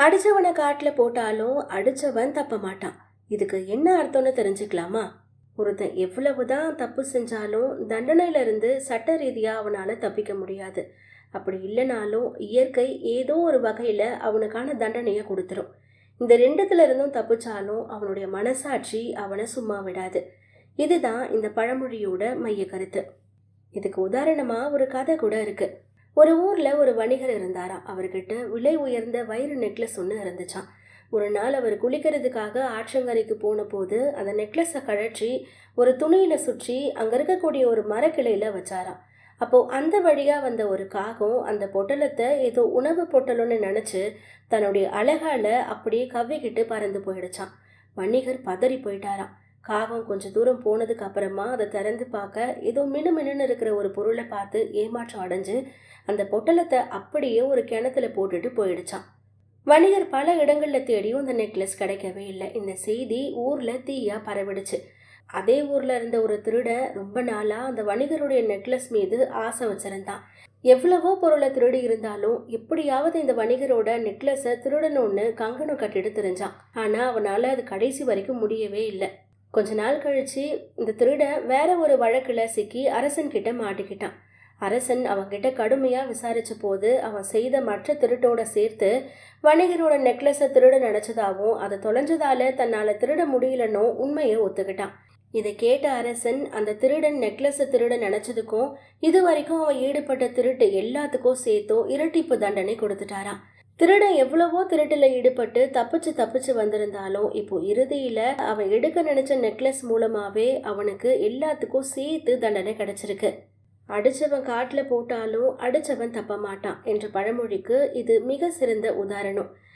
அடிச்சவனை காட்டில் போட்டாலும் அடிச்சவன் தப்ப மாட்டான். இதுக்கு என்ன அர்த்தம்னு தெரிஞ்சுக்கலாமா? ஒருத்தன் எவ்வளவுதான் தப்பு செஞ்சாலும் தண்டனையிலிருந்து சட்ட ரீதியா அவனால தப்பிக்க முடியாது. அப்படி இல்லைனாலும் இயற்கை ஏதோ ஒரு வகையில அவனுக்கான தண்டனையை கொடுத்துரும். இந்த ரெண்டுத்துல இருந்தும் தப்பிச்சாலும் அவனுடைய மனசாட்சி அவனை சும்மா விடாது. இதுதான் இந்த பழமொழியோட மைய கருத்து. இதுக்கு உதாரணமா ஒரு கதை கூட இருக்கு. ஒரு ஊர்ல ஒரு வணிகர் இருந்தாராம். அவர்கிட்ட விலை உயர்ந்த வைர நெக்லஸ் ஒன்று இருந்துச்சான். ஒரு நாள் அவர் குளிக்கிறதுக்காக ஆற்றங்கரைக்கு போன போது அந்த நெக்லஸை கழற்றி ஒரு துணியில சுற்றி அங்க இருக்கக்கூடிய ஒரு மரக்கிளையில வச்சாராம். அப்போ அந்த வழியா வந்த ஒரு காகம் அந்த பொட்டலத்தை ஏதோ உணவு பொட்டலம்னு நினைச்சு தன்னுடைய அழகால அப்படியே கவ்விக்கிட்டு பறந்து போயிடுச்சான். வணிகர் பதறி போயிட்டாராம். காகம் கொஞ்சம் தூரம் போனதுக்கு அப்புறமா அதை திறந்து பார்க்க ஏதோ மினுமினுன்னு இருக்கிற ஒரு பொருளை பார்த்து ஏமாற்றம் அடைஞ்சு அந்த பொட்டலத்தை அப்படியே ஒரு கிணத்துல போட்டுட்டு போயிடுச்சான். வணிகர் பல இடங்கள்ல தேடியும் அந்த நெக்லஸ் கிடைக்கவே இல்லை. இந்த செய்தி ஊர்ல தீயா பரவிடுச்சு. அதே ஊர்ல இருந்த ஒரு திருடன் ரொம்ப நாளா அந்த வணிகருடைய நெக்லஸ் மீது ஆசை வச்சிருந்தான். எவ்வளவோ பொருளை திருடி இருந்தாலும் எப்படியாவது இந்த வணிகரோட நெக்லஸை திருடணும்னு கங்கணம் கட்டிட்டு தெரிஞ்சான். ஆனா அவனால அது கடைசி வரைக்கும் முடியவே இல்லை. கொஞ்ச நாள் கழிச்சு இந்த திருடன் வேற ஒரு வழக்குல சிக்கி அரசன் கிட்ட மாட்டிக்கிட்டான். அரசன் அவன்கிட்ட கடுமையா விசாரிச்ச போது அவன் செய்த மற்ற திருட்டோட சேர்த்து வணிகரோட நெக்லஸை திருட நினைச்சதாகவும் அதை தொலைஞ்சதால தன்னால திருட முடியலன்னு உண்மையை ஒத்துக்கிட்டான். இதை கேட்ட அரசன் அந்த திருடன் நெக்லஸை திருட நினைச்சதுக்கும் இது வரைக்கும் அவன் ஈடுபட்ட திருட்டு எல்லாத்துக்கும் சேர்த்தும் இரட்டிப்பு தண்டனை கொடுத்துட்டாராம். திருடன் எவ்வளவோ திருட்டுல ஈடுபட்டு தப்பிச்சு வந்திருந்தாலும் இப்போ இறுதியில அவன் எடுக்க நினைச்ச நெக்லஸ் மூலமாவே அவனுக்கு எல்லாத்துக்கும் சேர்த்து தண்டனை கிடைச்சிருக்கு. அடிச்சவன் காட்டுல போட்டாலும் அடிச்சவன் தப்ப மாட்டான் என்ற பழமொழிக்கு இது மிக சிறந்த உதாரணம்.